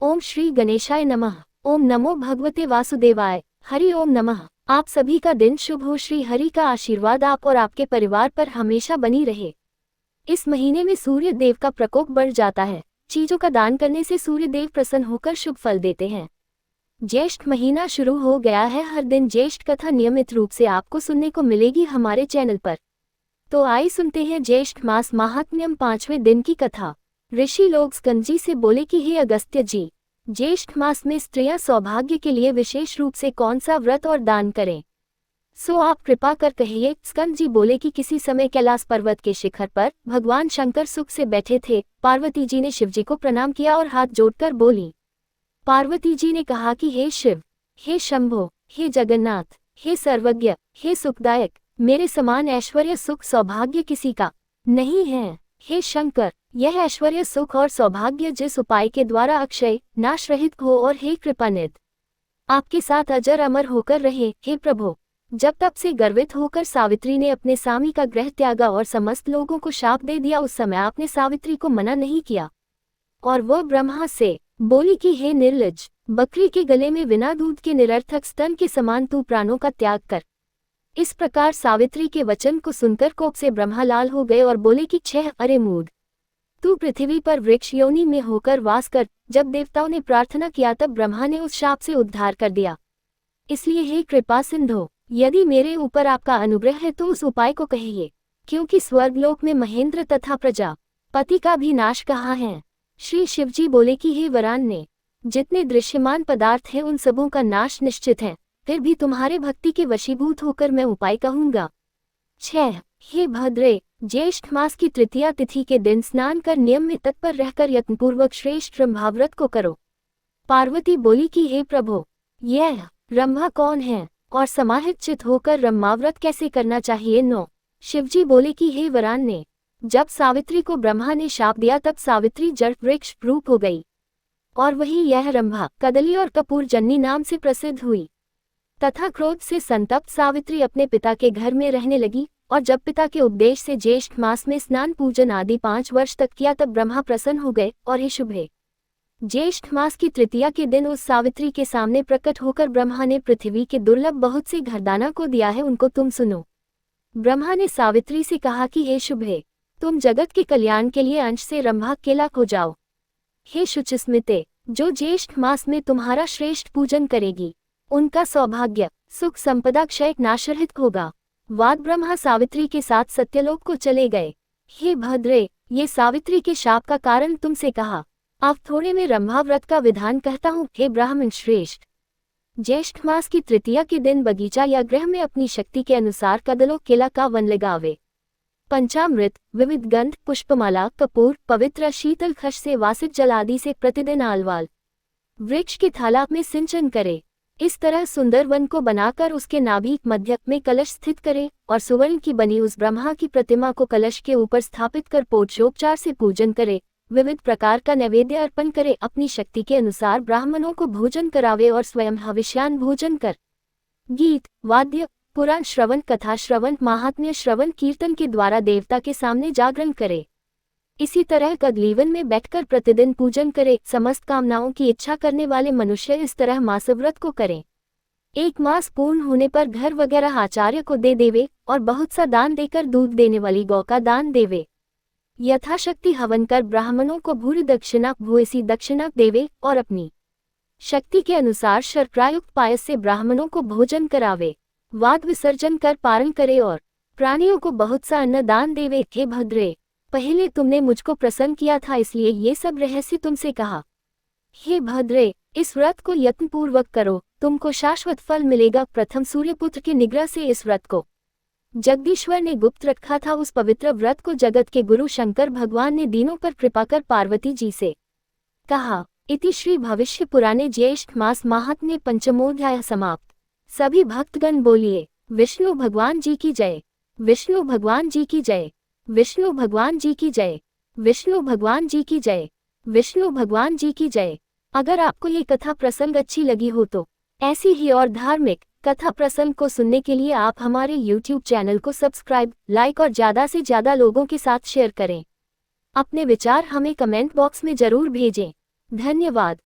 ओम श्री गणेशाय नमः। ओम नमो भगवते वासुदेवाय। हरि ओम नमः। आप सभी का दिन शुभ हो। श्री हरि का आशीर्वाद आप और आपके परिवार पर हमेशा बनी रहे। इस महीने में सूर्य देव का प्रकोप बढ़ जाता है। चीजों का दान करने से सूर्य देव प्रसन्न होकर शुभ फल देते हैं। ज्येष्ठ महीना शुरू हो गया है। हर दिन ज्येष्ठ कथा नियमित रूप से आपको सुनने को मिलेगी हमारे चैनल पर। तो आइए सुनते हैं ज्येष्ठ मास महात्म्यम 5वें दिन की कथा। ऋषि लोग स्कंदजी से बोले कि हे अगस्त्य जी, ज्येष्ठ मास में स्त्रियां सौभाग्य के लिए विशेष रूप से कौन सा व्रत और दान करें, सो आप कृपा कर कहिए। स्कंदजी बोले कि किसी समय कैलाश पर्वत के शिखर पर भगवान शंकर सुख से बैठे थे। पार्वती जी ने शिवजी को प्रणाम किया और हाथ जोड़कर बोली। पार्वती जी ने कहा कि हे शिव, हे शंभो, हे जगन्नाथ, हे सर्वज्ञ, हे सुखदायक, मेरे समान ऐश्वर्य सुख सौभाग्य किसी का नहीं है। हे शंकर, यह ऐश्वर्य सुख और सौभाग्य जिस उपाय के द्वारा अक्षय नाश रहित हो, और हे कृपानिधि, आपके साथ अजर अमर होकर रहे। हे प्रभु, जब तप से गर्वित होकर सावित्री ने अपने स्वामी का ग्रह त्यागा और समस्त लोगों को शाप दे दिया, उस समय आपने सावित्री को मना नहीं किया और वह ब्रह्मा से बोली कि हे निर्लज, बकरी के गले में बिना दूध के निरर्थक स्तन के समान तू प्राणों का त्याग कर। इस प्रकार सावित्री के वचन को सुनकर कोप से ब्रह्मा लाल हो गए और बोले कि छह, अरे मूढ़, तू पृथ्वी पर वृक्ष योनि में होकर वास कर। जब देवताओं ने प्रार्थना किया तब ब्रह्मा ने उस शाप से उद्धार कर दिया। इसलिए हे कृपा सिंधु, यदि मेरे ऊपर आपका अनुग्रह है तो उस उपाय को कहिए, क्योंकि स्वर्गलोक में महेंद्र तथा प्रजापति का भी नाश कहाँ है। श्री शिवजी बोले कि हे वरान्य, जितने दृश्यमान पदार्थ हैं उन सबों का नाश निश्चित है, फिर भी तुम्हारे भक्ति के वशीभूत होकर मैं उपाय कहूंगा। 6, हे भद्रे, ज्येष्ठ मास की तृतीया तिथि के दिन स्नान कर नियम में तत्पर रहकर यत्नपूर्वक श्रेष्ठ रंभाव्रत को करो। पार्वती बोली कि हे प्रभु, यह रंभा कौन है और समाहित चित होकर रंभाव्रत कैसे करना चाहिए। 9, शिवजी बोले कि हे वरान्य, जब सावित्री को ब्रह्मा ने शाप दिया तब सावित्री जड़ वृक्ष रूप हो गई और वही यह रंभा कदली और कपूर जन्नी नाम से प्रसिद्ध हुई। तथा क्रोध से संतप्त सावित्री अपने पिता के घर में रहने लगी, और जब पिता के उपदेश से ज्येष्ठ मास में स्नान पूजन आदि 5 वर्ष तक किया तब ब्रह्मा प्रसन्न हो गए। और हे शुभे, ज्येष्ठ मास की तृतीया के दिन उस सावित्री के सामने प्रकट होकर ब्रह्मा ने पृथ्वी के दुर्लभ बहुत से घरदाना को दिया है, उनको तुम सुनो। ब्रह्मा ने सावित्री से कहा कि हे शुभे, तुम जगत के कल्याण के लिए अंश से रंभा केला हो जाओ। हे शुचिस्मिते, जो ज्येष्ठ मास में तुम्हारा श्रेष्ठ पूजन करेगी उनका सौभाग्य सुख संपदा क्षय नाशरहित होगा। वाद ब्रह्मा सावित्री के साथ सत्यलोक को चले गए। हे भद्रे, ये सावित्री के शाप का कारण तुमसे कहा। अब थोड़े में रंभा व्रत का विधान कहता हूँ। हे ब्राह्मण श्रेष्ठ, ज्येष्ठ मास की तृतीया के दिन बगीचा या गृह में अपनी शक्ति के अनुसार कदलों केला का वन लगावे। पंचामृत, विविध गंध, पुष्पमाला, कपूर, पवित्र शीतल खश से वासित जल आदि से प्रतिदिन आलवाल वृक्ष के थालाब में सिंचन करे। इस तरह सुंदर वन को बनाकर उसके नाभि मध्य में कलश स्थित करे और सुवर्ण की बनी उस ब्रह्मा की प्रतिमा को कलश के ऊपर स्थापित कर पोषोपचार से पूजन करे। विविध प्रकार का नैवेद्य अर्पण करे। अपनी शक्ति के अनुसार ब्राह्मणों को भोजन करावे और स्वयं हविष्यान भोजन कर गीत, वाद्य, पुराण श्रवण, कथा श्रवण, महात्म्य श्रवण, कीर्तन के द्वारा देवता के सामने जागरण करे। इसी तरह कदलीवन में बैठकर प्रतिदिन पूजन करे। समस्त कामनाओं की इच्छा करने वाले मनुष्य इस तरह मासव्रत को करें। 1 मास पूर्ण होने पर घर वगैरह आचार्य को दे देवे और बहुत सा दान देकर दूध देने वाली गौ का दान देवे। यथाशक्ति हवन कर ब्राह्मणों को भूरि दक्षिणा भूयसी दक्षिणा देवे और अपनी शक्ति के अनुसार शर्करायुक्त पायस से ब्राह्मणों को भोजन करावे। वाद विसर्जन कर पारण करे और प्राणियों को बहुत सा अन्न दान देवे। हे भद्रे, पहले तुमने मुझको प्रसन्न किया था, इसलिए ये सब रहस्य तुमसे कहा। हे भद्रे, इस व्रत को यत्नपूर्वक करो, तुमको शाश्वत फल मिलेगा। प्रथम सूर्यपुत्र के निग्रह से इस व्रत को जगदीश्वर ने गुप्त रखा था। उस पवित्र व्रत को जगत के गुरु शंकर भगवान ने दीनों पर कृपा कर पार्वती जी से कहा। इति श्री भविष्य पुराणे ज्येष्ठ मास महात्म्य पंचमोध्याय समाप्त। सभी भक्तगण बोलिए विष्णु भगवान जी की जय, विष्णु भगवान जी की जय, विष्णु भगवान जी की जय, विष्णु भगवान जी की जय, विष्णु भगवान जी की जय। अगर आपको ये कथा प्रसंग अच्छी लगी हो तो ऐसी ही और धार्मिक कथा प्रसंग को सुनने के लिए आप हमारे YouTube चैनल को सब्सक्राइब, लाइक और ज़्यादा से ज़्यादा लोगों के साथ शेयर करें। अपने विचार हमें कमेंट बॉक्स में जरूर भेजें। धन्यवाद।